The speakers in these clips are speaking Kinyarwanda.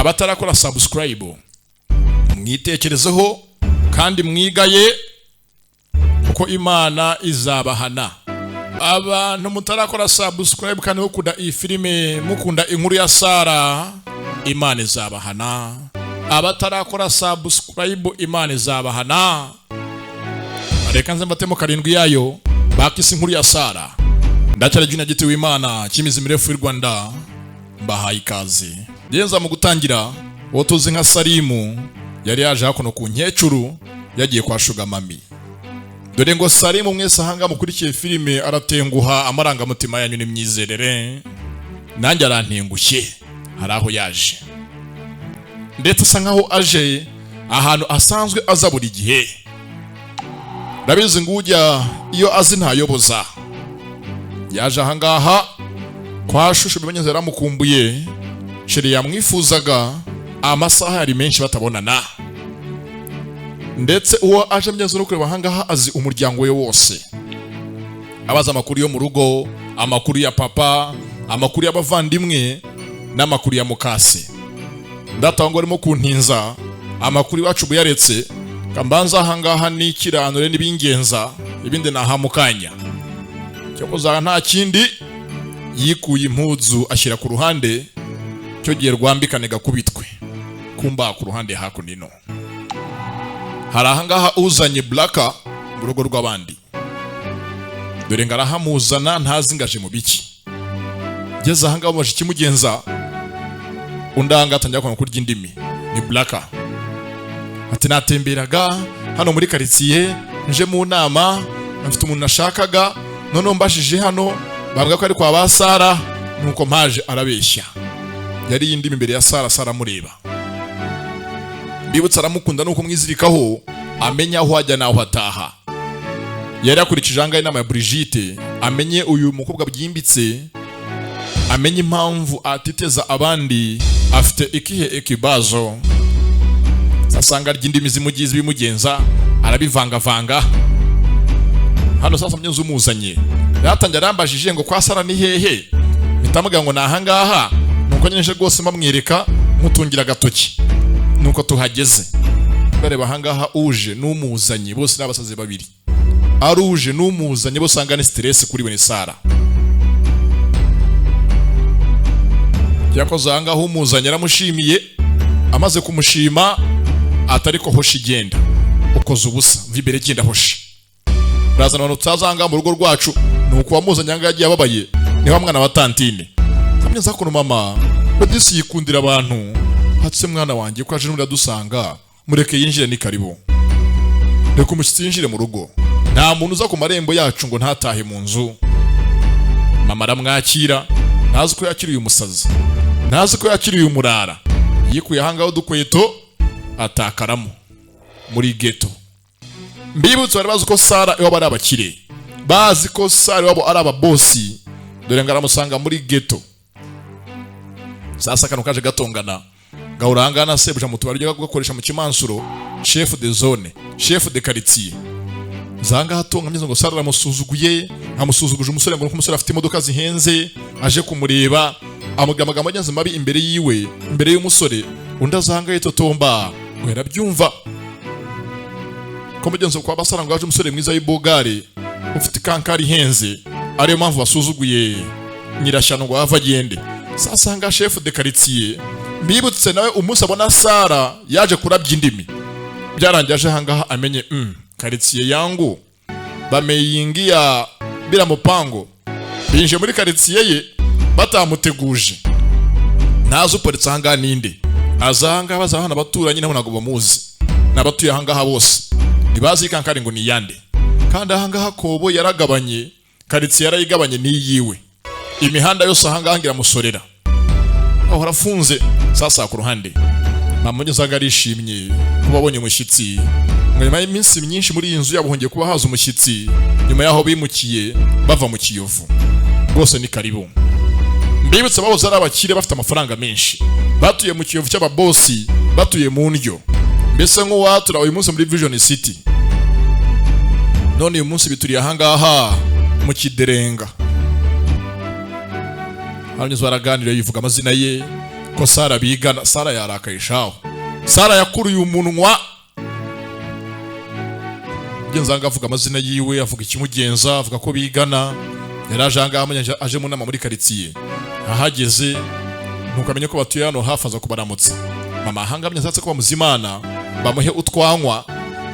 abatarakora subscribe mwitekerezeho kandi mwigaye uko Imana izabahana. Abantu mutarakora subscribe kandi mukunda iyi filime, mukunda inkuru ya Sara, Imana izabahana. Abatarakora subscribe Imana izabahana. Reka nze mbatemo karindwi yayo bakisi inkuru ya Sara. Ndacyari Junior Giti w'Imana cyimizi mirefu y'u Rwanda, mbahaye ikaze. Yenza mu gutangira wotuzi nka Salimu yari yaje hakuno ku nkecuru yagiye kwa Sugar Mami. Dore ngo Salimu mwese ahanga mukurikiye filime aratenguha amarangamutima yanyu n'imyizerere, nanjye arantengushye haraho yaje. Ndetse asa nkaho aje ahantu asanzwe aza buri gihe. Ndabizi ngujya iyo azi ntayoboza. Yaje ahangaha kwa Shushu bimenyeze yaramukumbuye, sheri yamwifuzaga, amasaha yari menshi batabonana. Ndetse uwo aje myenze no kureba ahangaha azi umuryango we wose. Abaza amakuru yo mu rugo, amakuru ya papa, amakuru y'abavandimwe n'amakuru ya mukase. Ndatango arimo kuntinza amakuru iwacu buyaretse, kambanza ahangaha n'ikiranure n'ibingenza, ibindi nahamukanya. Cyo kuzaga nta kindi, yikuye impuzu ashyira ku ruhande, cyo gihe rwambikane gakubitwe kumba ku ruhande hakunino. Hari ahangaha uzanye blaka mu rugo rw'abandi. Dore ngarahamuzana ntazingaje mu biki. Geze ahangaha baje kimugenza, undanga atangira kwa kurya indimi ni blaka. Ati natemberaga hano muri quartier nje mu nama, mfite umuntu nashakaga, none mbashije hano bavuga ko ari kwa ba Sara, nuko mpaje arabeshya. Yari yindimi imbere ya Sara, Sara mureba. Bibutsa aramukunda nuko mwizirikaho amenya aho ajya naho hataha. Yari akurikije anga inama ya Brigitte, amenye uyu mukobwa byimbitse, amenye impamvu atiteza abandi, afite ikihe ekibazo. Sasanga ry'indimi zimugize bimugenza arabivanga. Hano sasa mnyenzi umuzanye yatangira arambajije ngo kwa Sara ni hehe, mitamuga ngo nahangaha, nuko nyeje rwose mamwereka mutungira gatoki, nuko tuhageze. Bareba ahangaha uje n'umuzanye bose n'abasaze babiri, aruje n'umuzanye bose angana stress kuri we ni Sara. Yakoze ahangaha umuzanye aramushimiye, amaze kumushima atari ko hoshi genda ukoze ubusa vibere genda hoshi. Razana abantu tazanga mu rugo rwacu, nuko wamuzanye anga yagiye ababaye, ni wa mwana wa tantine. Tamyeza ko mama odisi yikundira abantu, hatse mwana wanjye ko aje n'ura dusanga, mureke yinjire ni karibu. Reka umushyitsi yinjire mu rugo, nta muntu uza ku marembo yacu ngo ntatahe mu nzu. Mama aramwakira, ntazi ko yakiriye umusazi, ntazi ko yakiriye umurara. Yikuye ahangaho dukweto atakaramo muri ghetto. Mbibutse bari bazi ko Sara iwabo ari abakire, bazi ko Sara iwabo ari ababosi. Dore ngaramusanga muri ghetto. Sasa kano kaje gatongana, gahurangana sebuja mu tubari gakoresha mu kimansuro, chef de zone, chef de quartier. Zanga hatonga myizo ngo Sara aramusuzuguye, amusuzuguje umusore ngo umusore afite imodoka zihenze, aje kumureba, amugamaga nyaze mabi imbere yiwe, imbere y'umusore. Unda zanga yitotomba, wera byumva. Komugenzo kwa Basara ngo aje umusore mwiza y'ibogare, ufite kankari henze, ariyo mpamvu basuzuguye nyirashyano ngo ava agende. Sasa hanga chef de quartier mbibutse nawe umunsi abona Sara yaje kurabya indimi, byarangiye aje hangaha amenye quartier yangu bameyingia bila mupango, binje muri quartier ye batamuteguje. Nazo polisi hanga ninde azanga bazahana baturanye naho nago bamuzi, nabatuye hangaha bose nibazi kankari ngo ni yande. Kandi ahangaha Kobo yaragabanye, quartier yarayigabanye ni yiwe, imihanda yose ahangaha ngira musorera aho harafunze. Sasa ku ruhande mama nyezaga arishimye kuba abonye umushyitsi. Nyuma y'iminsi myinshi muri iyi nzu yabo hongeye kuba haza umushyitsi, nyuma yaho bimukiye bava mu Kiyovu. Bose ni karibu. Mbibutse bahoze ari abakire bafite amafaranga menshi, batuye mu Kiyovu cy'ababosi, batuye mu ndyo. Mbese nk'uwatura uyu munsi muri Vision City, none uyu munsi bituriye ahangaha mu Kiderenga. Hanyuma baraganira yivuga amazina ye, ko Sara bigana. Sara yarakayishaho. Sara yakuruye umunwa. Ngenzanga avuga amazina yiwe, avuga ikimugenza, avuga ko bigana. Yarajanga amanya aje mu nama muri karitsiye. Ahageze ntukamenye ko batuye hano hafi aza kubaramutsa. Mama hangamye zatse ko bamuzimana bamuhe utwanywa.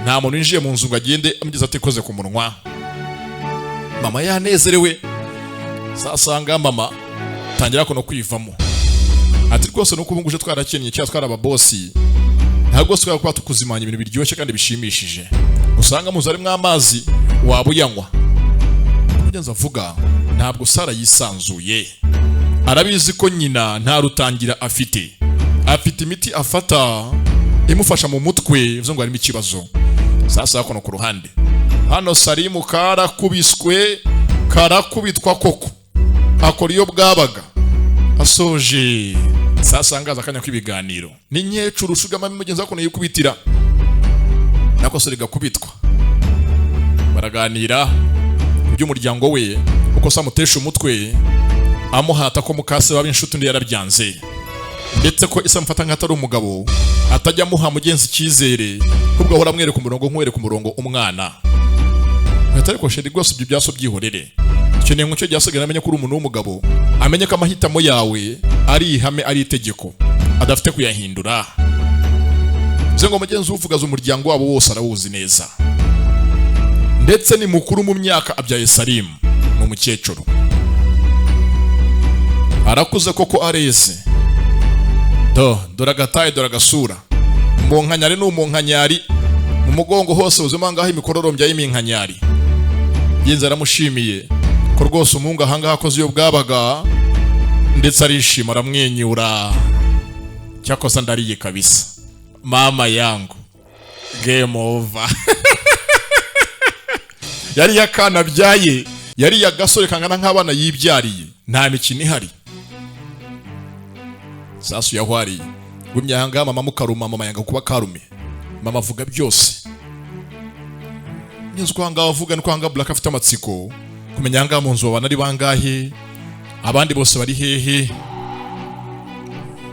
Nta muntu yinjiye mu nzu ngo agende amugeza atekoze ku munwa. Mama yanezerewe. Sasanga mama tangira ko no kwivamo. Ati rwose no kubunguje twarakennye cya twara ababosi. Ntabwo twari kwa tukuzimanya ibintu biryoshye kandi bishimishije. Usanga muzi arimo amazi wabuyanywa. Kugenza avuga ntabwo Sara yisanzuye. Arabizi ko nyina nta rutangira afite. Afite imiti afata imufasha mu mutwe bivuze ngo harimo ikibazo. Sasa kono ku ruhande. Hano Salimu karakubiswe, karakubitwa koko. Akora iyo bwabaga. Asoje. Sasa ngaza kanya kwibiganiro. Ni nyecuru shugama mugenza ko yikubitira. Nako Saliga kubitwa. Baraganira by'umuryango we uko samutesha umutwe amuhata ko mukase baba inshuti ndi yarabyanze. Ndetse ko isa mfata nk'atari umugabo atajya muha mugenzi cyizere kubwo ahora amwereka umurongo nkwere ku murongo umwana. Atari ko sheri rwose ibyo byaso byihorere. Icyo ni nkucyo cyasigaye amenye kuri umuntu w'umugabo, amenye ko amahitamo yawe ari ihame ari itegeko adafite kuyahindura. Zengo mugenzi uvugaza umuryango wabo wose arawuzi neza. Ndetse ni mukuru mu myaka abyaye Salimu mu mukecuru. Arakuze koko areze. Dora gataye dora gasura. Umunkanyari n'umunkanyari mu mugongo hose uzima ngaho imikororombya y'iminkanyari. Yenza aramushimiye ko rwose umunga hanga akoze iyo bwabaga ndetse arishima aramwenyura. Cyakosa ndariye kabisa. Mama yangu. Game over. Yari yakana byaye, yari yagasore kangana nk'abana yibyariye. Nta mikino ihari. Sasu yahwari. Gumyanga mama mukaruma mama yanga kuba karume. Mama avuga byose. Nyezo kwanga avuga ni kwanga Black afite amatsiko. Kumenyanga mu nzu babana ari bangahe? Abandi bose bari hehe?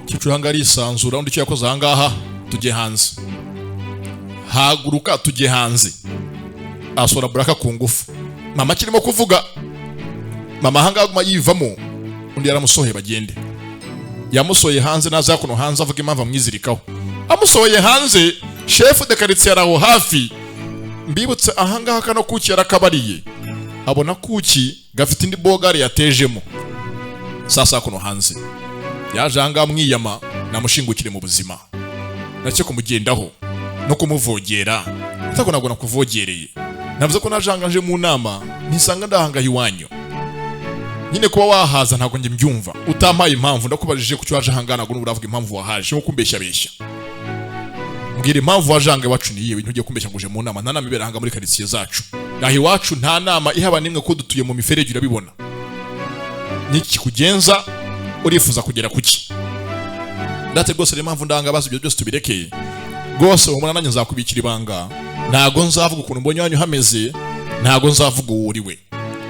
Kicuhanga ari sanzura undi cyo yakoze ahangaha tujye hanze. Haguruka tujye hanze. Asora Black ku ngufu. Mama kirimo kuvuga. Mama hangaguma yivamo. Undi yaramusohe bagende. Yamusoye hanze naza kuno hanze avuga impamvu amwizirikaho. Amusoye hanze chef de quartier araho hafi. Mbibutse ahangaha kano kuki yarakabariye. Abona kuki gafite indi bogari yatejemo. Sasa kuno hanze. Yaje hanga mwiyama namushingukire mu buzima. Nacyo kumugendaho no kumuvogera. Utakonagona kuvogereye. Navuze ko najanganje mu nama nisanga ndahanga hiwanyu. Nyine kuba wahaza ntago nge mbyumva. Utampaye impamvu ndakubajije ku cyo waje hangana ngo uravuga impamvu wahaje nko kumbeshya beshya. Mbwira impamvu wajange wacu ni yewe ntujye kumbeshya nguje mu nama. Nta nama ibera hanga muri karitsiye zacu. Nahi wacu nta nama ihaba nimwe ko dutuye mu miferege urabibona. Niki kugenza urifuza kugera kuki? Ndate rwose ari impamvu ndanga bazi ibyo byose tubirekeye. Rwose uwo mwana nzakubikira ibanga. Ntago nzavuga ukuntu mbonye wanyu hameze. Ntago nzavuga uwo uri we.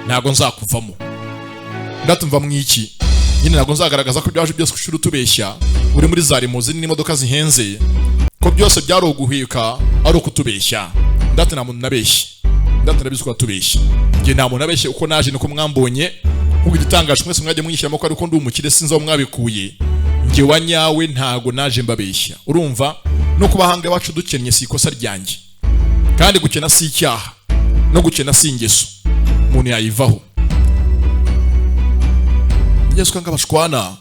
Ntago nzakuvamo. Ndatumva mwiki. Nyine ntago nzagaragaza ko byaje byose kushuru tubeshya. Uri muri za limousine n'imodoka zihenze. Ko byose byaroguhika ari ukutubeshya. Ndate nta muntu nabeshye. Ndate nabizi ko tubeshya. Nge nta muntu nabeshye uko naje nuko mwambonye. Ubwo igitangaje mwese mwajye mwishyiramo ko ari ko ndi umukire sinzi aho mwabikuye. Nge wanyawe ntago naje mbabeshya. Urumva no kubahanga bacu dukennye si ikosa ryanjye. Kandi gukena si icyaha. No gukena si ingeso. Umuntu yayivaho. Yesu kanga bashwana.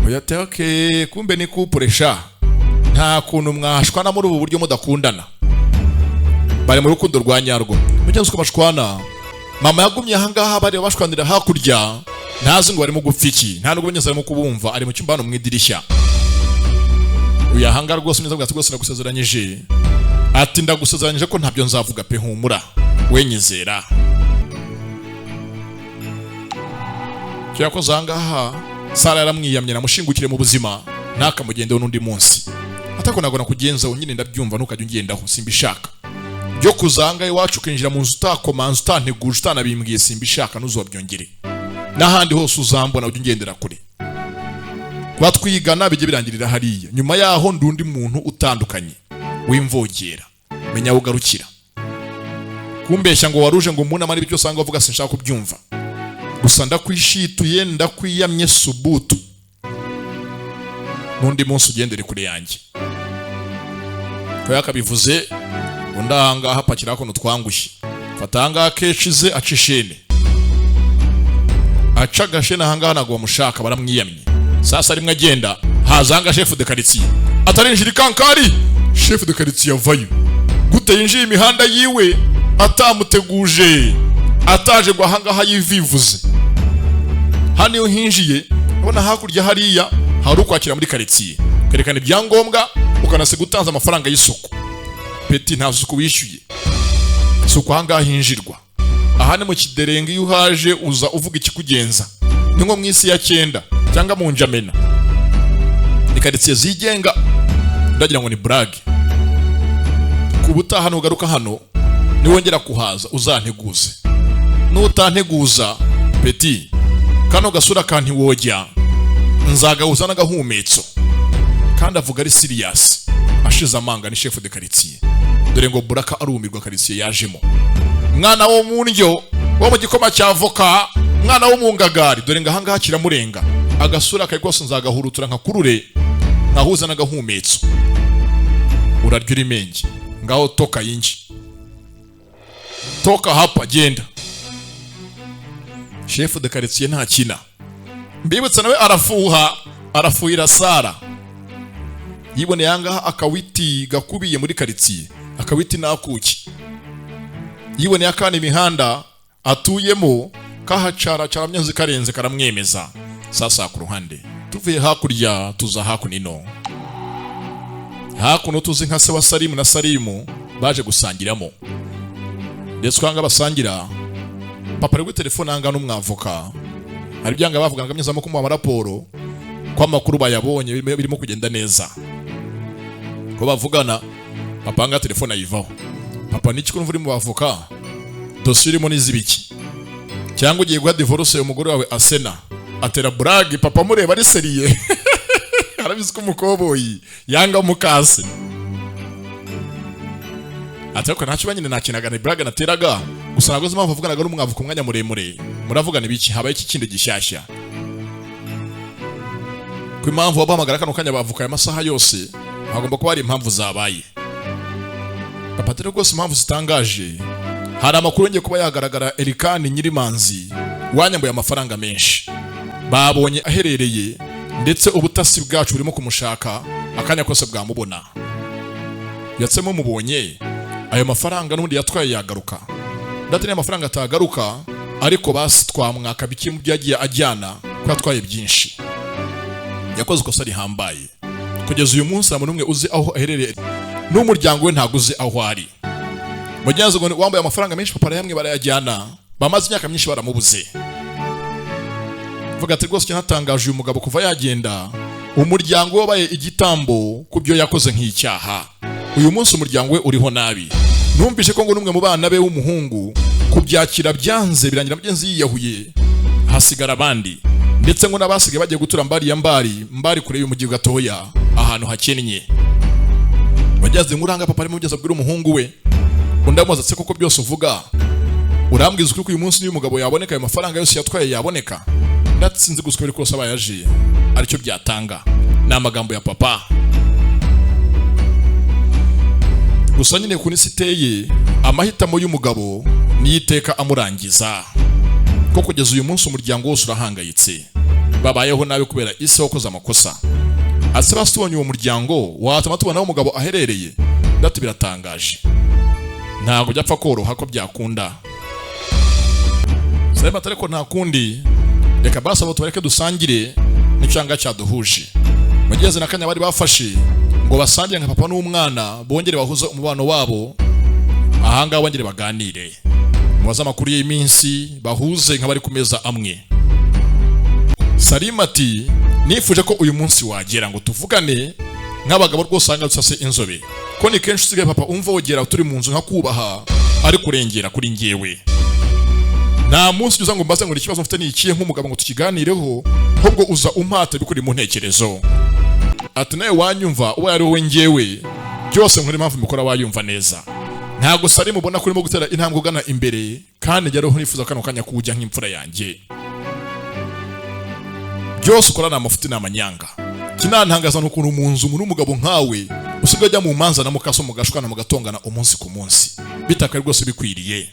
Oyateke kumbe ni kupuresha. Nta kuntu mwashwana muri ubu buryo mudakundana. Bari mu rukundo rwa nyarwo. Mugenzi ko bashwana. Mama yagumye ahangaha bari bashwanira hakurya. Ntazi ngo barimo gupfiki. Nta nubwo nyeze arimo kubumva ari mu cyumbano mu idirishya. Uya hanga rwose neza bwa rwose nagusezeranyije. Ati ndagusezeranyije ko ntabyo nzavuga pe humura. Wenyizera. Cyakoze ahangaha Sara yaramwiyamye namushingukire mu buzima ntakamugendeho n'undi munsi. Atako nagona kugenza unyine ndabyumva ntukajya ungendaho simbishaka. Byo kuzanga iwacu kinjira mu nzu utakomanza utanteguje utanabimbwiye simbishaka nuzobyongere. N'ahandi hose uzambona ujye ungendera kure. kuba twigana bijye birangirira hariya, nyuma yaho ndundi muntu utandukanye w'imvogera menya ugarukira. Kumbeshya ngo waruje ngo umuntu amara ibyo usanga bavuga sinshaka kubyumva, gusa ndakwishituye ndakwiyamye subutu, nundi munsi ugendere kure yanjye. Ko yakabivuze undanga hapakira ko nutwangushye, fatanga keshize acishene acagashe na hanga hanago mushaka baramwiyamye. Sasa rimwe agenda hazanga chef de quartier atarinjira kankari, chef de quartier yavayo gute yinjiye imihanda yiwe atamuteguje ataje gwa hanga hayivivuze. Hano yo hinjiye ubona hakurya hariya hari ukwakira muri quartier kerekana ibyangombwa ukanase gutanza amafaranga y'isoko. Peti nta suku wishyuye, suko hanga hinjirwa. Aha ni mu kiderenge iyo uhaje uza uvuga ikikugenza, ni nko mwisi ya 9 cyangwa mu njamena. Ni quartier zigenga ndagira ngo ni brag. Kubuta hano ugaruka hano ni wongera kuhaza uzanteguze, nutanteguza peti kano gasura kanti wojya nzagahuza n'agahumetso. Kandi avuga ari serious ashize amanga ni chef de quartier, dore ngo buraka arumirwa quartier yajemo. Mwana wo munyo wo mu gikoma cya avoka, mwana wo mungagari, dore ngahanga hakira murenga agasura kaye kose nzagahurutura nka kurure nkahuza n'agahumetso. Urarya rimenge ngaho toka yinji, toka hapa genda. Chef de quartier nta kina, mbibutsa nawe arafuhira Sara. Yibone yanga akawiti gakubiye muri quartier, akawiti nakuki. Yibone yakana imihanda atuyemo kahacara caramyanze karenze karamwemeza. Sasa ku ruhande tuvuye hakurya tuza hakunino, hakuno tuzi nka se wa Salimu na Salimu baje gusangiramo. Ndetse kwanga basangira papa ari telefone anga n'umwavoka, hari byanga bavugana kamyezamo ko mu maraporo kwa makuru bayabonye birimo kugenda neza. Ko bavugana papa anga telefone ayivaho. Papa niki ko mvuri mu bavoka dosirimo nizibiki, cyangwa ugiye guha divorce umugore wawe Asena atera brag papa mureba ari seriye. Arabizi ko umukoboyi yanga mukase atako ntacyo banyine nakinaga ni brag nateraga, gusa nagoze impamvu avuganaga n'umwavuka umwanya muremure. Muravugana ibiki habaye iki kindi gishyashya? Ku impamvu wabahamagara kano kanya bavuka ya masaha yose hagomba kuba ari impamvu zabaye. Papa tere rwose impamvu zitangaje, hari amakuru ngiye kuba yagaragara Erikani Nyirimanzi wanyambuye amafaranga menshi babonye aherereye, ndetse ubutasi bwacu burimo kumushaka akanya kose bwamubona. Yatsemo mubonye ayo mafaranga n'undi yatwaye yagaruka, ndetse amafaranga atagaruka ariko basi twamwaka biki mu byagiye ajyana ko yatwaye byinshi. Yakoze uko sari hambaye kugeza uyu munsi nta numwe uzi aho aherereye, n'umuryango we ntago uzi aho ari. Mujyanze ngo wambaye amafaranga menshi papa yamwe barayajyana, bamaze imyaka myinshi baramubuze. Vuga ati rwose cyatangaje uyu mugabo kuva yagenda umuryango wabaye igitambo kubyo yakoze nk'icyaha. Uyu munsi umuryango we uriho nabi. Numvise ko ngo numwe mu bana be w'umuhungu kubyakira byanze birangira mugenzi yiyahuye, hasigara abandi, ndetse ngo nabasigaye bagiye gutura mbari kure y'umujyi gatoya ahantu hakennye. Bajyaze nguranga papa arimo byose abwira umuhungu we, undamuza se koko byose uvuga urambwiza uko uyu munsi niyo umugabo yaboneka ayo mafaranga yose yatwaye yaboneka. Ndatsinze gusubira ko saba yaje aricyo byatanga n'amagambo ya papa. Gusa nyine kuni siteye amahitamo y'umugabo niyiteka amurangiza, ko kugeza uyu munsi umuryango wose urahangayitse, babayeho nabi kubera isi wakoze amakosa. Ase basubonye uwo muryango watama tubona aho umugabo aherereye, ndati biratangaje, ntago byapfa koroha ko byakunda. Sema tareko nta kundi, reka basaba tubareke dusangire n'icanga cyaduhuje. Mugeze nakanya bari bafashe ngo basangire nka papa n'umwana bongere bahuza umubano wabo, ahanga bongere baganire mubaza amakuru y'iminsi bahuze nka bari kumeza amwe. Salima ati nifuje ko uyu munsi wagera ngo tuvugane nk'abagabo rwose anga dusase inzobe, ko ni kenshi usigaye papa umva wogera turi mu nzu nka kubaha ari kurengera kuri ngewe. nta munsi uza ngo mbaze ngo ikibazo mfite ni ikihe nk'umugabo ngo tukiganireho, ahubwo uza umpata bikuri mu ntekerezo. Ati nawe wanyumva uwo ari wowe ngewe byose nkuri impamvu mukora wayumva neza. Ntago sari mubona kurimo gutera intambwe ugana imbere kandi njye roho nifuza kano kanya kujya nk'imfura yanjye. Byose ukora na mafuti n'amanyanga. Kinantangaza no kuntu umunzu muri umugabo nkawe usigaye ajya mu manza na mukaso mugashwana mugatongana umunsi ku munsi. Bitaka rwose bikwiriye.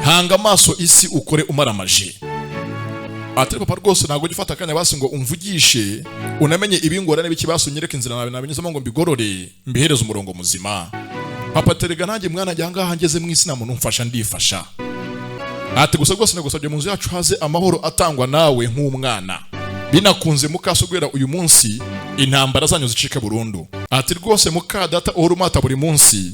Hanga amaso isi ukore umaramaje. Ati papa rwose ntago gifata kanya basi ngo umvugishe unamenye ibingorane biki nyereka inzira nawe nabinyuzamo ngo mbigorore mbihereze umurongo muzima. Papa terega nanjye mwana jyanga hangeze mu isi na muntu umfasha ndifasha. Ati gusa rwose nagusabye mu nzu yacu haze amahoro atangwa nawe nk'umwana. Binakunze mukaso gwera uyu munsi intambara zanyu zicike burundu. Ati rwose muka data urumata buri munsi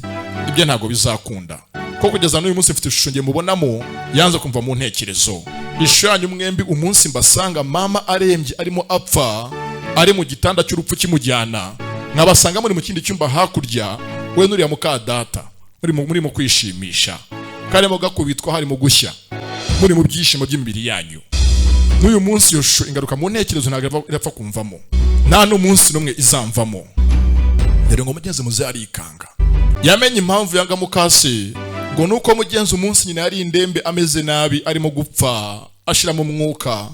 ibyo ntago bizakunda. Ko kugeza n'uyu munsi mfite ishusho ngiye mubonamo yanze kumva mu ntekerezo. Ishushanyo mwembi umunsi mbasanga mama arembye arimo apfa ari mu gitanda cy'urupfu kimujyana. Nkabasanga muri mu kindi cyumba hakurya we nuriya muka data muri mu kwishimisha. Karemo gakubitwa hari mu gushya. Muri mu byishimo by'imbiri yanyu. N'uyu munsi yosho ingaruka mu ntekerezo ntago irapfa kumvamo. Nta n'umunsi numwe izamvamo. Dore ngo mugeze muzarikanga. Yamenye impamvu yanga mukase ngo nuko mugenza umunsi nyina yari indembe ameze nabi arimo gupfa ashira mu mwuka.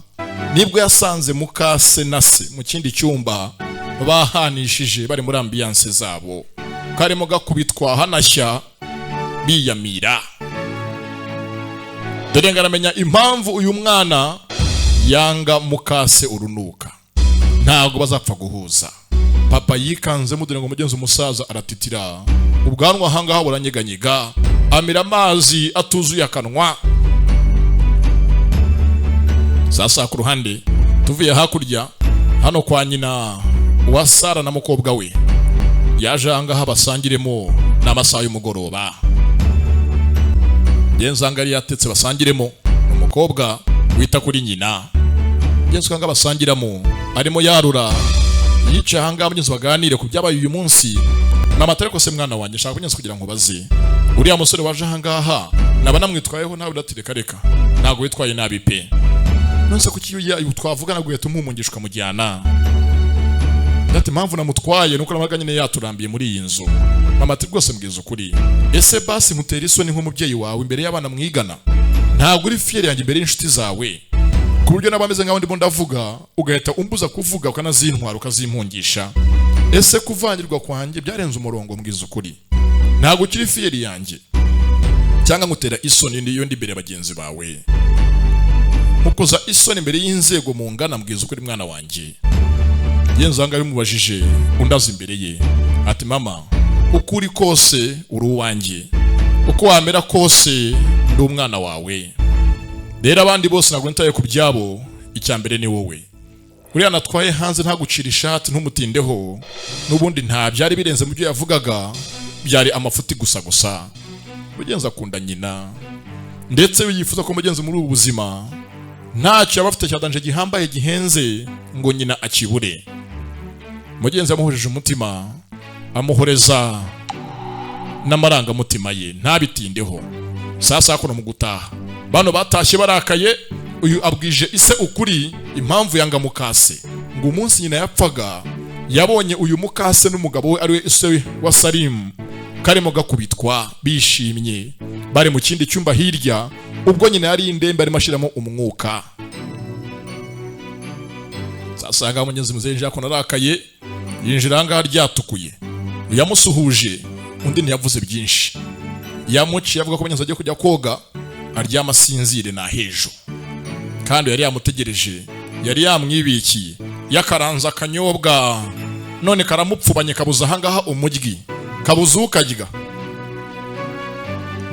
Nibwo yasanze mukase na se mu kindi cyumba bahanishije bari muri ambiance zabo. Karimo gakubitwa hanashya biyamira. Dore ngaramenya impamvu uyu mwana yanga mukase urunuka. Ntago bazapfa guhuza. Papa yikanze mudire ngo mugenzi umusaza aratitira. Ubwanwa hanga haburanyeganyega. Amira amazi atuzuye akanwa. Sasa ku ruhande tuvuye hakurya hano kwa nyina wa Sara na mukobwa we. Yaje hanga basangiremo n'amasaha y'umugoroba. Yenzangari yatetse basangiremo umukobwa wita kuri nyina. Yenzu hanga basangiramo arimo yarura yica hanga abagenzi baganire ku byabaye uyu munsi. Mama tareko se mwana wanjye shaka kunyenza kugira ngo baze. Uriya musore waje hangaha naba namwitwayeho nawe uratireka reka. Ntago witwaye nabi pe. Nonse kuki twavugana guhita umumungishwa mujyana. Ndate mpamvu namutwaye nuko namaganye ne yaturambiye muri iyi nzu. Mama ati rwose mbwiza ukuri. Ese basi mutera isoni nk'umubyeyi wawe imbere y'abana mwigana. Ntago uri fiere yanjye imbere y'inshuti zawe. Ku buryo nabameze nkaho ndimo ndavuga ugahita umbuza kuvuga ukanazintwara ukazimpungisha. Ese kuvangirwa kwanjye byarenze umurongo mbwiza ukuri. Ntago kiri fiere yanjye. Cyangwa ngutera isoni ndiyo ndi imbere bagenzi bawe. Mukoza isoni imbere y'inzego mu ngana mbwiza ukuri mwana wanjye. Yenzanga bimubajije undaza imbere ye. Ati mama ukuri kose uri uwanjye. Uko wamera kose ndi umwana wawe. Rero abandi bose ntabwo ntaye ku byabo icyambere ni wowe. Uriya natwaye hanze ntagucira ishati ntumutindeho. Nubundi nta byari birenze mu byo yavugaga byari amafuti gusa. Mugenzi akunda nyina. Ndetse yifuza ko mugenzi muri ubu buzima ntacyo abafite cyadanje gihambaye gihenze ngo nyina akibure. Mugenzi amuhoreje umutima amuhoreza n'amaranga mutima ye ntabitindeho. Sasa akono mu gutaha bano batashye barakaye. Uyu abwije ise ukuri impamvu yanga mukase ngo umunsi nyina yapfaga yabonye uyu mukase n'umugabo we ari we ise wa Salim karimo gakubitwa bishimye bari mu kindi cyumba hirya. Ubwo nyina yari indembe ari mashiramo umwuka. Sasa nga mugenzi muzenje yako narakaye yinjira nga ryatukuye. Yamusuhuje undi ntiyavuze byinshi. Yamuci yavuga ko mugenzi agiye kujya koga aryama sinzire na hejo. Kandi yari yamutegereje yari yamwibikiye yakaranza akanyobwa none karamupfubanye kabuza hangaha umujyi kabuzukajya.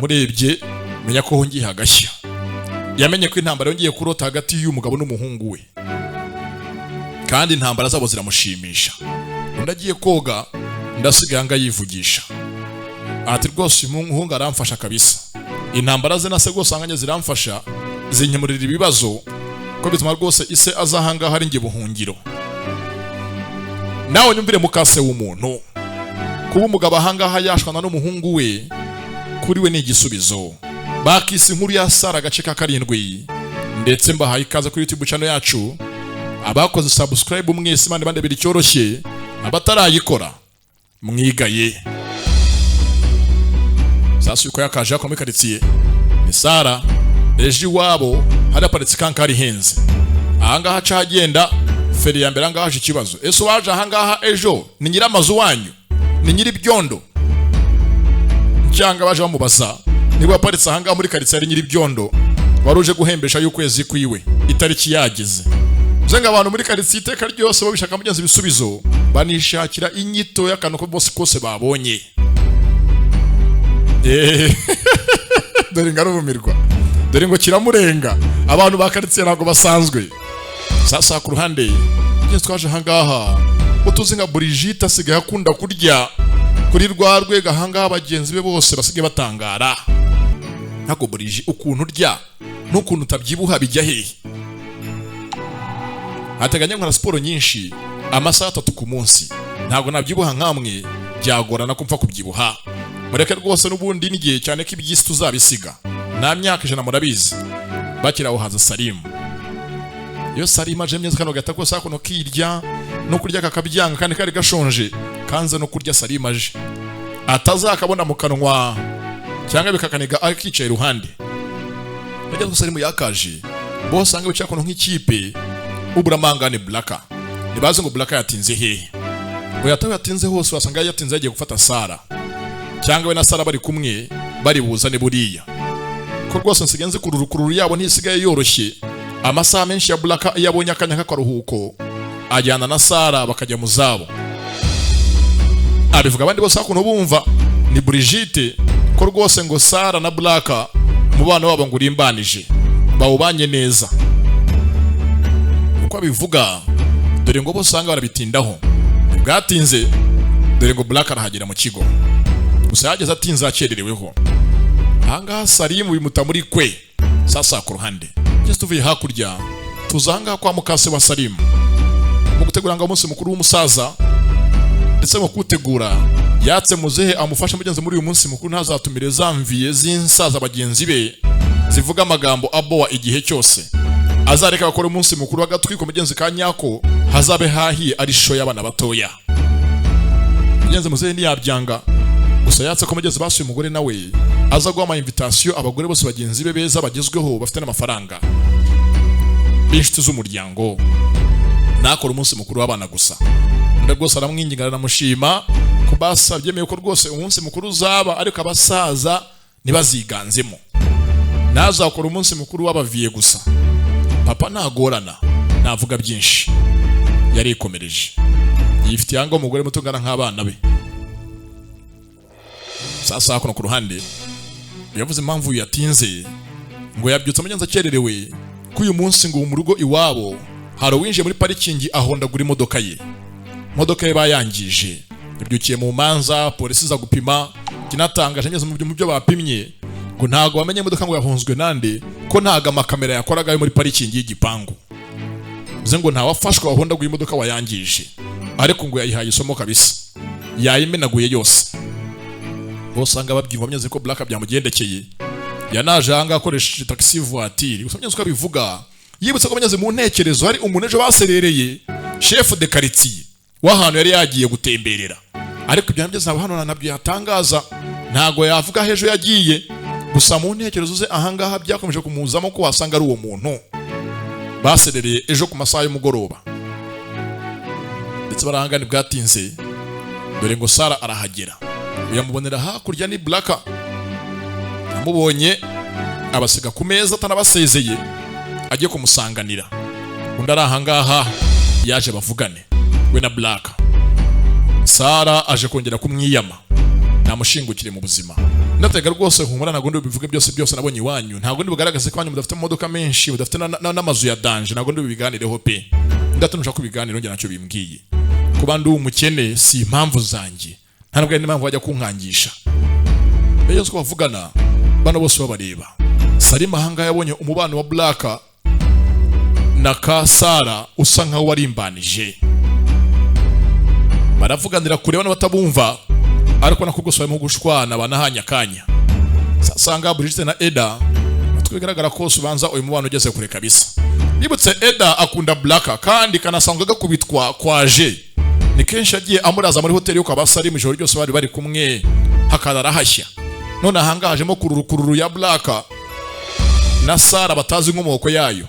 Murebye menya ko hongiye hagashya. Yamenye ko intambara yongiye kurota hagati y'umugabo n'umuhungu we. Kandi intambara zabo ziramushimisha. Ndagiye koga ndasigaye anga yivugisha. Ati rwose umuhungu aramfasha kabisa. Intambara ze nase rwose anganye ziramfasha zinkemurira ibibazo ko bituma rwose ise azahanga hari nge buhungiro. Nawe nyumvire mukase w'umuntu. Kuba umugabo ahangaha yashwana n'umuhungu we kuri we ni igisubizo. bakisi inkuru ya Sara agace ka 7 ndetse mbahaye ikaze kuri YouTube channel yacu. Abakoze subscribe mwese mande bande biri cyoroshye, abatarayikora mwigaye. Sasa uko yakaje ako muri quartier ni Sara eji wabo hari aparitse kankari henze. Ahangaha cagenda feri ya mbere ahangaha ikibazo. Ese waje ahangaha ejo ni nyiramazu wanyu, ni nyiri byondo cyangwa baje bamubaza niba aparitse ahangaha muri quartier ari nyiri byondo waruje guhembesha y'ukwezi kwiwe itariki yageze. Zenga abantu muri quartier iteka ryose babishaka mugenzi bisubizo banishakira inyito y'akantu ko bose kose babonye. Dore ngarumirwa, dore ngo kiramurenga, abantu ba quartier ntago basanzwe. Sasa ku ruhande ngiye twaje ahangaha utuzi nka Brigitte asigaye akunda kurya kuri rwa rwego ahangaha abagenzi be bose basigaye batangara. Ntago Brigitte ukuntu urya n'ukuntu utabyibuha bijya hehe. Hateganya nkora siporo nyinshi amasaha 3 ku munsi, ntago nabyibuha nkamwe byagorana kumfa kubyibuha. Mureke rwose n'ubundi nigiye cyane ko ibyisi tuzabisiga. Na myaka 100 murabizi bakiraho haza Salim. Iyo Salim aje myenze kano gata ko sako no kirya no kurya kakabyanga kandi kari gashonje kanze no kurya Salim aje atazakabona mu kanwa cyangwa bikakaniga akicaye iruhande. Nageze Salim yakaje bo sanga bica kono nk'ikipe uburamangane Blaka nibaze ngo Blaka yatinze hehe. Ngo yatinze hose wasanga yatinze yagiye gufata Sara cyangwa we na Sara bari kumwe bari buzane buriya ko rwose nsigenze kururukuru yabo ntisigaye yoroshye. Amasaha menshi ya Blaka yabonye akanya k'akaruhuko ajyana na Sara bakajya mu zabo. Abivuga abandi bose akuntu bumva ni Brigitte ko rwose ngo Sara na Blaka mubano wabo ngo rimbanije bawubanye neza uko abivuga. Dore ngo bose sanga barabitindaho bwatinze, dore ngo Blaka arahagera mu kigo gusa yageze atinze akerereweho. Ahangaha Salim bimuta muri kwe. Sasa ku ruhande just tuvuye hakurya tuzanga kwa mukase wa Salim mu gutegura ngo umunsi mukuru w'umusaza ndetse mu kutegura yatse muzehe amufasha mugenzi muri uyu munsi mukuru ntazatumire zamviye zinsaza bagenzi be zivuga amagambo abowa igihe cyose. Azareka gukora umunsi mukuru wagatwiko mugenzi kanyako hazabe hahiye ari show y'abana batoya. Mugenzi muzehe ni yabyanga gusa yatse ko mugenzi basuye umugore nawe aza guha ama invitation abagore bose bagenzi be beza bagezweho bafite n'amafaranga b'inshuti z'umuryango nakora umunsi mukuru w'abana gusa. Ndagose aramwingingana namushima kubasabye meye ko rwose umunsi mukuru uzaba ariko abasaza nibaziganzemo. Nazakora umunsi mukuru w'abaviye gusa. Papa nagorana navuga byinshi yarikomereje yifitiye anga umugore mutungana nk'abana be. Sasa hakuno ku ruhande yavuze impamvu yatinze ngo yabyutse mugenzi akererewe ko uyu munsi ngo mu rugo iwabo hari uwinjiye muri parikingi ahondagura imodoka ye. Imodoka ye bayangije yabyukiye mu manza, polisi za gupima kinatangaje neza mu byo bapimye ngo ntago bamenye imodoka ngo yahonzwe nande ko ntaga amakamera yakoraga yo muri parikingi y'igipangu. Uze ngo ntawafashwa ahondaguye imodoka wayangije ariko ngo yayihaye isomo kabisa yayimenaguye yose. Bosanga babyimva myenze ko Blaka byamugendekeye yanaje hanga akoresheje taxi voiture. Gusa myenze ko bivuga yibutse ko myenze mu ntekerezo hari umuntu ejo baserereye chef de quartier w'ahantu yari yagiye gutemberera ariko ibyo myenze hano nabyo yatangaza ntago yavuga hejo yagiye gusa mu ntekerezo ze ahangaha byakomeje kumuzamo ko wasanga ari uwo muntu baserereye ejo ku masaha y'umugoroba. Ndetse barahangana bwatinze dore ngo Sara arahagera uyamubonera hakurya ni Blaka amubonye abasiga ku meza atanabasezeye agiye kumusanganira. Undi arahangaha yaje bavugane we na Blaka. Sara aje kongera kumwiyama namushingukire mu buzima. Ndatega rwose humura nago ndi bivuge byose nabonye iwanyu ntago ndi bugaragaze ko wanyu mudafite imodoka menshi mudafite n'amazu ya danje nago ndi biganireho pe. Ndatunusha ko biganiro nge nacyo bimbwiye kuba ndi umukene si impamvu zanjye ntabwo ari impamvu bajya kunkangisha. Beyo ko bavugana bano bose babareba. Salim ahanga yabonye umubano wa Blaka na ka Sara usa nkaho warimbanije. Baravuganira kure bano batabumva ariko nakugoswaye mu gushwana banahanya kanya. sasanga Brigitte na Eda twigaragara ko subanza uyu mubano ugeze kure kabisa. Nibutse Eda akunda Black kandi kanasanzwe gakubitwa kwaje. Ni kenshi agiye amuraza muri hoteli yo kwa Basari mu ijoro ryose bari kumwe hakadara hashya. None ahanga hajemo kururu ya Black na Sara batazi inkomoko yayo.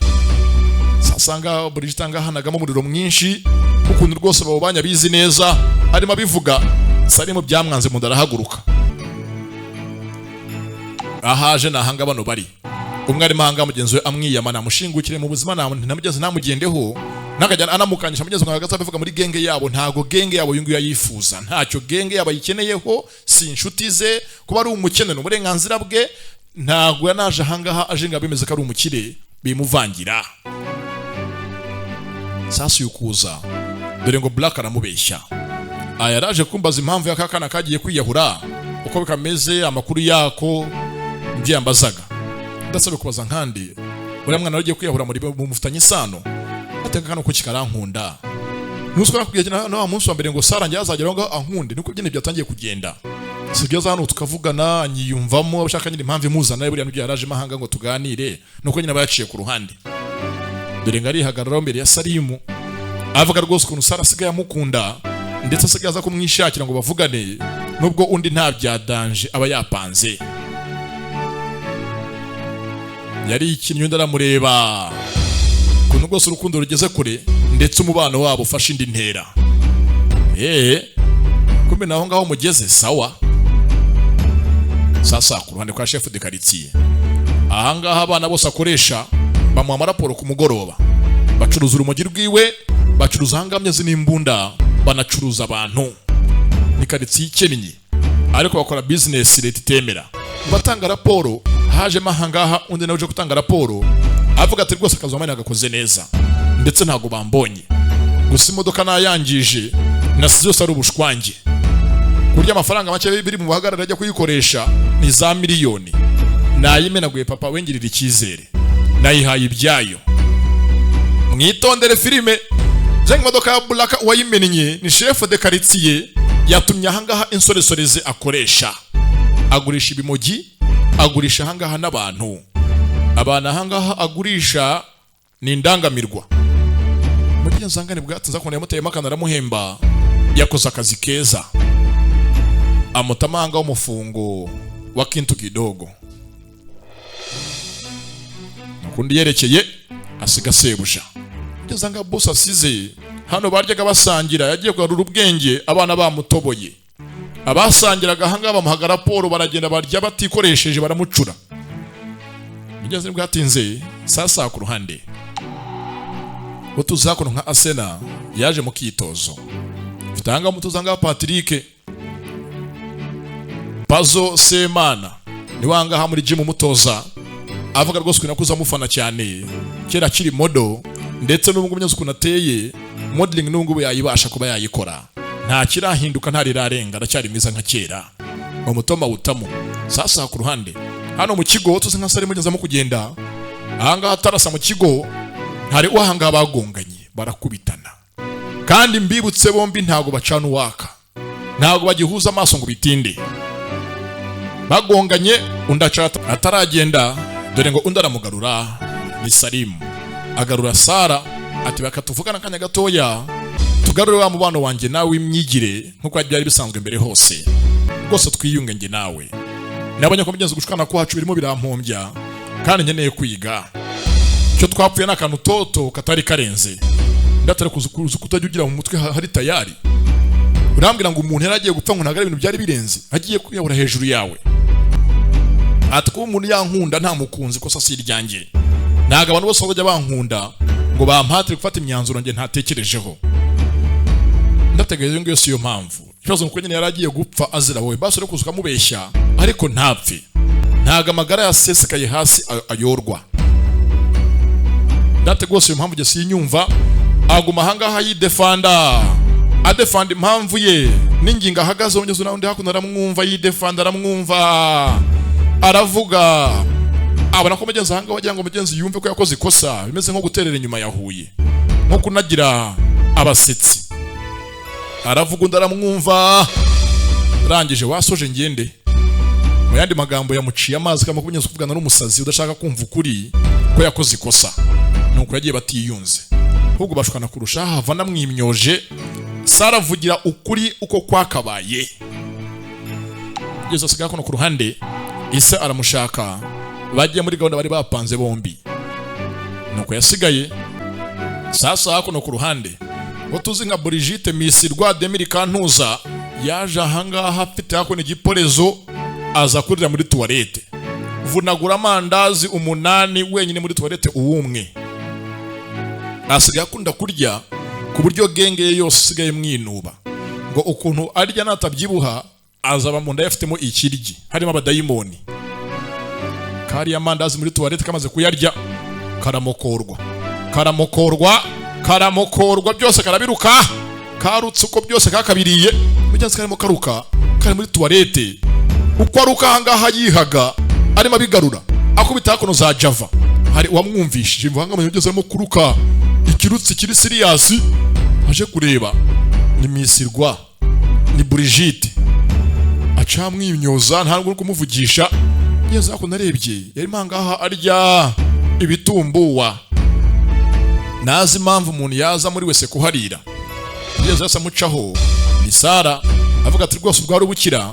Sasanga Brigitte ngahanagamo umuriro mwinshi ukuntu rwose babo banyabizi neza arimo bivuga sari mu byamwanze mu ndarahaguruka. Ahaje nahanga bano bari umwe ari mahanga mugenzi we amwiyama namushingukire mu buzima namugeze namugendeho nakajyana anamukanyisha mugeze ngagaza bivuga muri genge yabo ntago genge yabo yungu yayifuza ntacyo genge yabo yikeneyeho si inshuti ze kuba ari umukene no burenganzira bwe ntago yanaje hangaha ajenga bimeze ko ari umukire bimuvangira. Sasa yukuza dore ngo Black aramubeshya ayaraje kumbaza impamvu yakakana kagiye kwiyahura uko bikameze amakuru yako mbyambazaga ndasabe kubaza nkandi uriya mwana wagiye kwiyahura muri mufitanye isano ateka kano ko kikarankunda nuswa kugenda no munsi wa mbere ngo Sara njye azagera ngo ankunde nuko byene byatangiye kugenda sibyo hano tukavugana nyiyumvamo abashaka nyine impamvu imuzana buriya n'ibyo yaraje mahanga ngo tuganire nuko nyine bayaciye ku ruhande dore ngari hagarara mbere ya Salimu avuga rwose ukuntu Sara asigaye amukunda ndetse asigaye aza kumwishakira ngo bavugane nubwo undi nta byadanje aba yapanze. Yari ikintu ndaramureba kuntu rwose urukundo rugeze kure ndetse umubano wabo ufashe indi ntera. Kumbe naho ngaho mugeze sawa. Sasa ku ruhande kwa chef de quartier ahangaha abana bose akoresha bamuha amaraporo ku mugoroba bacuruza urumogi rwiwe bacuruza hangamye zinimbunda banacuruza abantu ni quartier ikennye ariko bakora business leta itemera batanga raporo haje mahangaha undi nawe uje gutanga raporo avuga ati rwose akazi wamanye agakoze neza ndetse ntago bambonye gusa imodoka nayangije nasize yose ari ubushwange kurya amafaranga make biri mu buhagarara ajya kuyikoresha ni za miliyoni nayimenaguye papa wengirira icyizere nayihaye ibyayo mwitondere filime zenga imodoka ya Black wayimenye ni chef de quartier yatumye ahangaha insoresoreze akoresha agurisha ibimogi agurisha ahangaha n'abantu abana ahangaha agurisha ni indangamirwa muri nzangane bwatanza ko yamuteye makana ramuhemba yakoze akazi keza amutamanga w'umufungo wa kintu kidogo nakundi yerekeye asiga sebuja ngezanga boss asize hano baryaga basangira yagiye kugarura ubwenge abana bamutoboye abasangiraga hanga bamuhaga raporo baragenda barya batikoresheje baramucura bigeze bwatinze sasa ku ruhande utuzakono nka Asena yaje mu kitozo fitanga mutuzanga Patrick Pazo Semana niwanga ha muri gym mutoza avuga rwose kwinakuza mufana cyane kera kiri modo ndetse n'ubwo munyazo kunateye modeling n'ubwo yayibasha kuba yayikora nta kirahinduka ntari rarenga aracyari mwiza nka kera umutoma utamo sasa ku ruhande hano mu kigo tuzi nka sare mugeza mu kugenda ahanga atarasa mu kigo hari uhanga bagonganye barakubitana kandi mbibutse bombi ntago bacana uwaka ntago bagihuza amaso ngo bitinde bagonganye undacata ataragenda dore ngo undaramugarura ni Salimu agarura Sara ati bakatuvugana kanya gatoya tugarure wa mubano wanje nawe imyigire nkuko byari bisanzwe mbere hose rwose twiyunge nge nawe nabonye ko bigenze gushukana kwacu birimo birampombya kandi nkeneye kwiga cyo twapfuye n'akantu toto katari karenze ndatare kuzukuza kutajugira mu mutwe hari tayari urambwira ngo umuntu yaragiye gupfa ngo ntagara ibintu byari birenze agiye kwiyahura hejuru yawe ati ko umuntu yankunda nta mukunzi ko sasi iryanjye naga abantu bose bajya bankunda ngo bampatire gufata imyanzuro nge ntatekerejeho ndategereje ngo yose iyo mpamvu ikibazo nuko nyine yaragiye gupfa azira wowe basore kuzuka mubeshya ariko ntapfe ntaga amagara yasesekaye hasi ayorwa ndategose iyo mpamvu gese yinyumva aguma hangaha yidefanda adefanda impamvu ye ninginga hagaze ongezo na undi hakuno aramwumva yidefanda aramwumva aravuga abana ko mugenzi hanga wagira ngo mugenzi yumve ko yakoze ikosa bimeze nko guterera inyuma yahuye nko kunagira abasetsi aravuga ndaramwumva rangije wasoje ngende mu yandi magambo yamuciye amazi kama kunyuza kuvugana n'umusazi udashaka kumva ukuri ko yakoze ikosa nuko yagiye batiyunze ahubwo bashukana kurusha hava namwimyoje Sara avugira ukuri uko kwakabaye Yesu asigaye kuno ku ruhande Isa aramushaka bagiye muri gahunda bari bapanze bombi nuko yasigaye sasa hakuno ku ruhande ngo tuzi nka Brigitte Misirwa Demiri Kantuza yaje ahangaha afite hakuno igiporezo aza kurira muri toilette vunagura amandazi 8 wenyine muri toilette uwumwe asigaye akunda kurya ku buryo genge yose sigaye mwinuba ngo ukuntu arya natabyibuha azaba mu nda yafitemo ikirigi harimo abadayimoni kari amandazi muri toilette kamaze kuyarya karamokorwa byose karabiruka karutse uko byose kakabiriye bijyanze karimo karuka kari muri toilette uko aruka hangaha yihaga arimo abigarura akubita hakuno za Java hari wamwumvishije imvanga mu byose arimo kuruka ikirutsi kiri serious aje kureba ni Misirwa ni Brigitte acamwimyoza ntabwo kumuvugisha yeza ko narebye yari mangaha arya ibitumbuwa nazi impamvu umuntu yaza muri wese kuharira yeza yasa mucaho ni Sara avuga ati rwose ubwari ubukira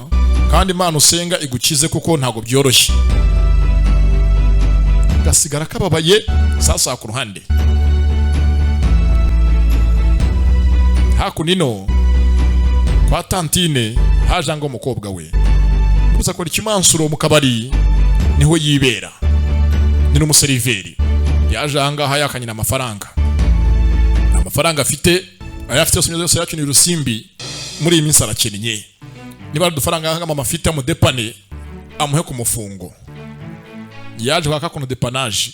kandi Imana usenga igukize kuko ntago byoroshye gasigara kababaye sasa ku ruhande hakunino kwa Tantine haje ngo umukobwa we gusa ko ikimansuro mu kabari niho yibera ni n'umuseriveri yaje ahangaha yakanyina amafaranga afite ayafite yose yacu ni Rusimbi muri iyi minsi arakennye niba dufaranga hanga mama afite mu depane amuhe ku mufungo yaje kwaka kuno depanage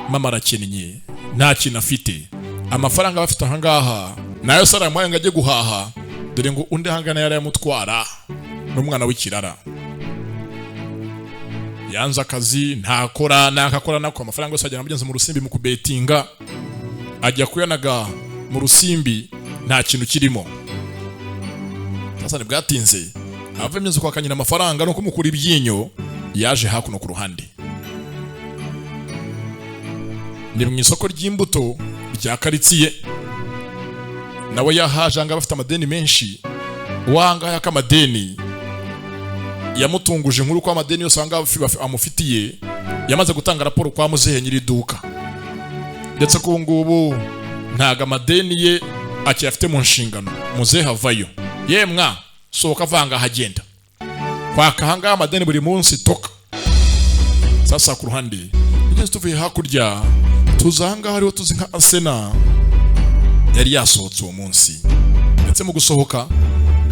mama arakennye nta kintu afite amafaranga bafite ahangaha nayo Sara yamuhaye ngo ajye guhaha dore ngo undi hangana yari yamutwara n'umwana w'ikirara yanze akazi ntakora nako amafaranga yose ajyana mugenzi mu Rusimbi mu kubetinga ajya kuyanaga mu Rusimbi nta kintu kirimo sasa bwatinze avemye kwa kanyina amafaranga no kumukura ibyinyo yaje hakuno ku ruhande ni mu isoko ry'imbuto rya karitsiye nawe yahaje anga bafite amadeni menshi wanga yakamadeni yamutunguje inkuru kwa amadeni yose anga amufitiye yamaze gutanga raporo kwa muzehe nyiri duka ndetse ko ngubu ntaga amadeni ye akiyafite mu nshingano muzehe avayo yemwa soka vanga hagenda kwaka hanga amadeni buri munsi toka sasa ku ruhande igeze tuvuye hakurya tuzanga hariho tuzi nka Asena yari yasohotse uwo munsi ndetse mu gusohoka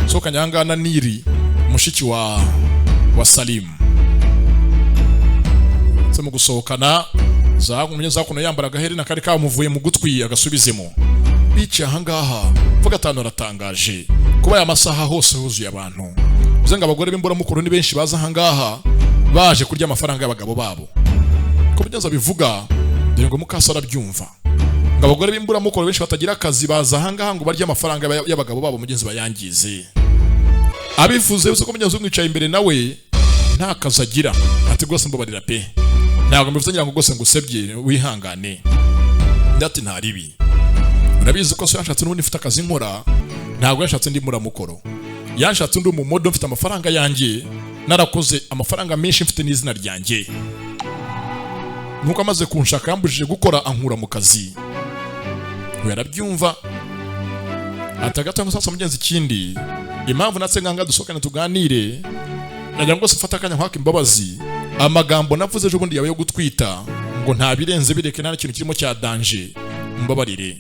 soka nyanga na Niri mushiki wa Salim ndetse mu gusohokana za kuno yambara gaherena kari kamuvuye mu gutwi agasubizemo bici ahangaha vuga atano ratangaje kuba ya masaha hose huzuye abantu uzenga abagore b'imbura mukuru ni benshi baza ahangaha baje kurya amafaranga y'abagabo babo ko byaza bivuga dore ngo mukasara byumva ngo abagore b'imbura mukuru benshi batagira akazi baza ahangaha ngo barya amafaranga y'abagabo babo mugenzi bayangize abifuze uko munyazo mwicaye imbere nawe nta kazi agira ati rwose mbabarira pe ntabwo mbivuze ngo rwose ngusebye wihangane ndati ntaribi urabizi ko so yanshatse n'ubundi mfite akazi nkora ntabwo yanshatse ndi muramukoro yanshatse ndi mu modo mfite amafaranga yanjye narakoze amafaranga menshi mfite n'izina ryanjye nuko amaze kunshaka yambujije gukora ankura mu kazi yarabyumva atagata ngo sasa mugenzi kindi impamvu natse nganga dusokane tuganire najya ngo sifata kanya kwaka imbabazi amagambo navuze ejo bundi yawe yo gutwita ngo nta birenze bireke nta kintu kirimo cya danger mbabarire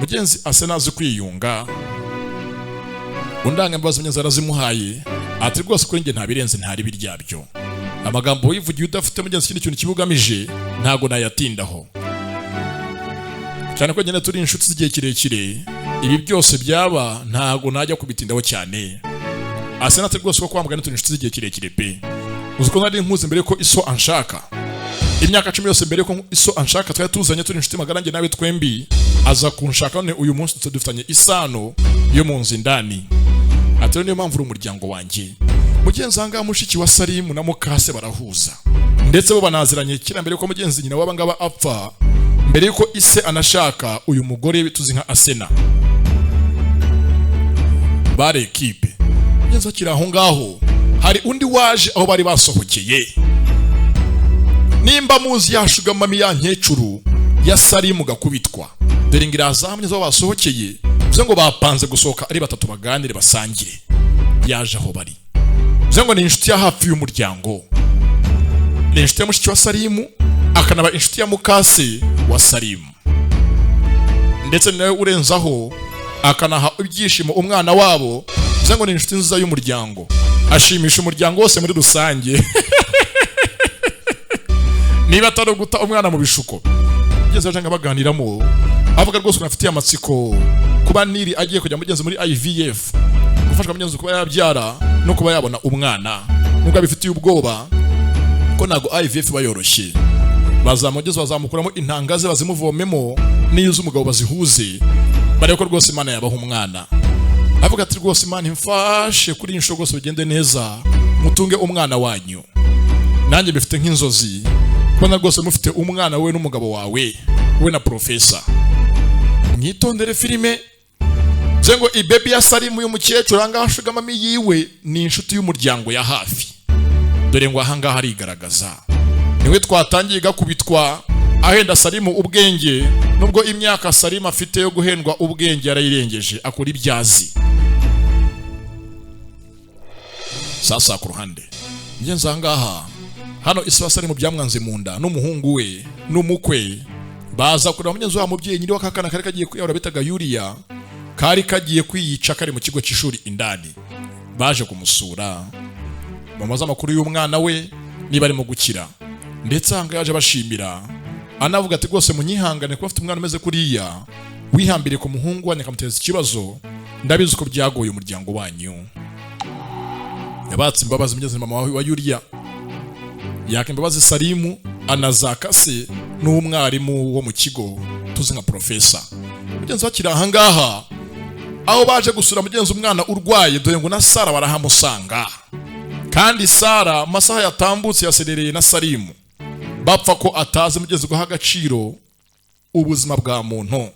mugenzi Asenazi kwiyunga undanga imbabazi mugenzi arazimuhaye ati rwose kuri nge nta birenze ntari biryabyo amagambo wivugiye udafite mugenzi ikindi kintu kibugamije ntago nayatindaho cyane ko nyine turi inshuti z'igihe kirekire ibi byose byaba ntago najya kubitindaho cyane Asenati rwose ko kwamugana turi inshuti z'igihe kirekire pe uziko nari nkuze mbere ko iso anshaka imyaka 10 yose mbere ko iso anshaka twari tuzanye turi inshuti magarange nawe twembi aza kunshaka none uyu munsi dufitanye isano yo mu nzi ndani atari niyo mpamvu uri umuryango wanjye mugenzi anga mushiki wa Salimu na mukase barahuza ndetse bo banaziranye kira mbere ko mugenzi nyina wabangaba apfa mbere yuko ise anashaka uyu mugore tuzi nka Asena bare equipe. Mugenzi akira aho ngaho hari undi waje aho bari basohokeye. Nimba muzi yashuga mami ya nkecuru ya Salimu gakubitwa dore ngirazahamye zo basohokeye byo ngo bapanze gusohoka ari batatu baganire basangire. Yaje aho bari byo ngo ni inshuti ya hafi y'umuryango, ni inshuti ya mushiki wa Salimu akanaba inshuti ya mukase wa Salimu ndetse nawe urenzaho akanaha ibyishimo umwana wabo byo ngo ni inshuti nziza y'umuryango, ashimisha umuryango wose muri rusange. Niba atari guta umwana mu bishuko ngeze aje ngabaganiramo avuga rwose ko afitiye amatsiko kuba Nili agiye kujya mugenzi muri IVF gufashwa mugenzi kuba yabyara no kuba yabona umwana nubwo abifitiye ubwoba ko nago IVF bayoroshye bazamugeze bazamukuramo intangaze bazimuvomemo n'izo umugabo bazihuze bare ko rwose Imana yabaho umwana. Avuga ati rwose Imana imfashe kuri insho rwose bigende neza mutunge umwana wanyu, nanjye bifite nk'inzozi kubona rwose mufite umwana we n'umugabo wawe we na professor. Mwitondere filime zengo ibebi ya Salimu y'umukecuru angashuga mami yiwe ni inshuti y'umuryango ya hafi dore ngo ahanga hari igaragaza niwe twatangiye gakubitwa ahenda Salimu ubwenge nubwo imyaka Salimu afite yo guhendwa ubwenge yarayirengeje akora ibyazi. Sasa ku ruhande ngenza angaha hano Iswa Salimu byamwanze munda n'umuhungu we n'umukwe baza kureba mugenzi wa mubyeyi nyiri wakakana kari kagiye kwiyahura bitaga Yulia kari kagiye kwiyica kari mu kigo cy'ishuri indani. Baje kumusura bamaze amakuru y'umwana we niba ari mu gukira ndetse anga yaje bashimira anavuga ati rwose munyihangane kuba afite umwana umeze kuriya wihambire ku muhungu wanyu akamuteza ikibazo ndabizi ko byagoye umuryango wanyu. Yabatse imbabazi mugenzi mama wa Yulia yaka imbabazi Salimu anazakase n'umwarimu wo mu kigo tuzi nka professor. Mugenzi wakira ahangaha aho baje gusura mugenzi umwana urwaye dore ngo na Sara barahamusanga kandi Sara masaha yatambutse yaserereye na Salimu bapfa ko ataze mugenzi guha agaciro ubuzima bwa muntu.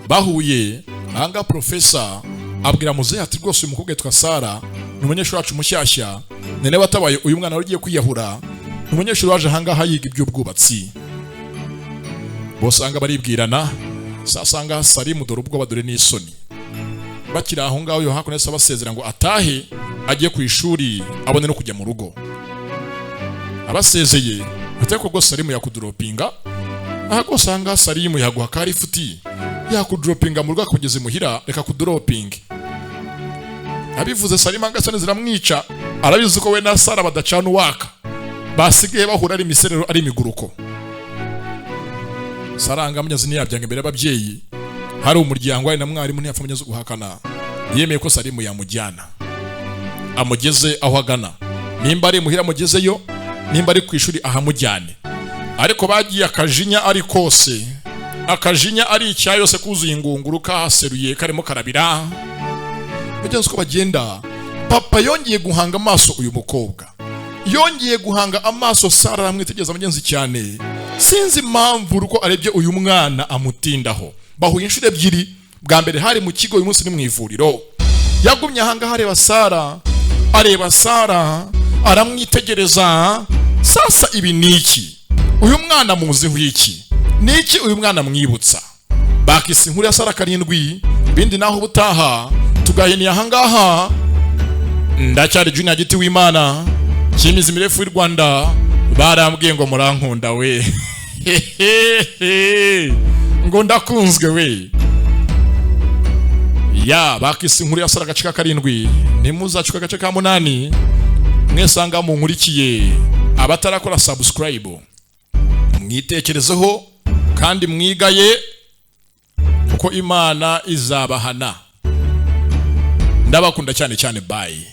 Bahuye ahanga professor abwira muzehe ati rwose uyu mukobwa yitwa Sara ni umunyeshuri wacu mushyashya nene watabaye uyu mwana ugiye kwiyahura ni umunyeshuri waje ahangaha yiga iby'ubwubatsi. Bose anga baribwirana sasanga Salimu dore ubwo badore n'isoni bakira aho ngaho yo hakuno basezera ngo atahe agiye ku ishuri abone no kujya mu rugo. Abasezeye bateko go Salimu yakudropinga aha ko sanga Salimu yaguha kari futi yakudropinga mu rugo akugeze muhira reka kudroping. Abivuze Salimu angasane ziramwica arabizi ko we na Sara badacana uwaka basigaye bahura ari miserero ari miguruko. Saranga munyazi niyabyange mbere y'ababyeyi hari umuryango ari na mwarimu ntiyapfa munyazi guhakana yemeye ko Salimu yamujyana amugeze aho agana nimba ari muhira mugezeyo nimba ari ku ishuri ahamujyane ariko bagiye akajinya ari kose akajinya ari icyayose kuzuye ingunguru kaseruye karimo karabira. Mugenzi ko bagenda papa yongeye guhanga amaso uyu mukobwa yongeye guhanga amaso Sara amwitegeza mugenzi cyane sinzi impamvu ruko arebye uyu mwana amutindaho. Bahuye inshuro ebyiri bwa mbere hari mu kigo uyu munsi ni mu ivuriro yagumye ahanga areba Sara aramwitegereza. Sasa ibi niki uyu mwana muziho iki niki uyu mwana mwibutsa bakisi inkuru ya Sara karindwi bindi naho butaha tugaheniye ahangaha. Ndacyari Junior Giti w'Imana cyimizi mirefu y'u Rwanda barambwiye ngo murankunda we ngo ndakunzwe we ya bakisi inkuru ya Sara gace ka karindwi nimuzacuka gace ka 8 mwesanga mu nkurikiye abatarakora subscribe mwitekerezeho kandi mwigaye kuko Imana izabahana. Ndabakunda cyane cyane bye.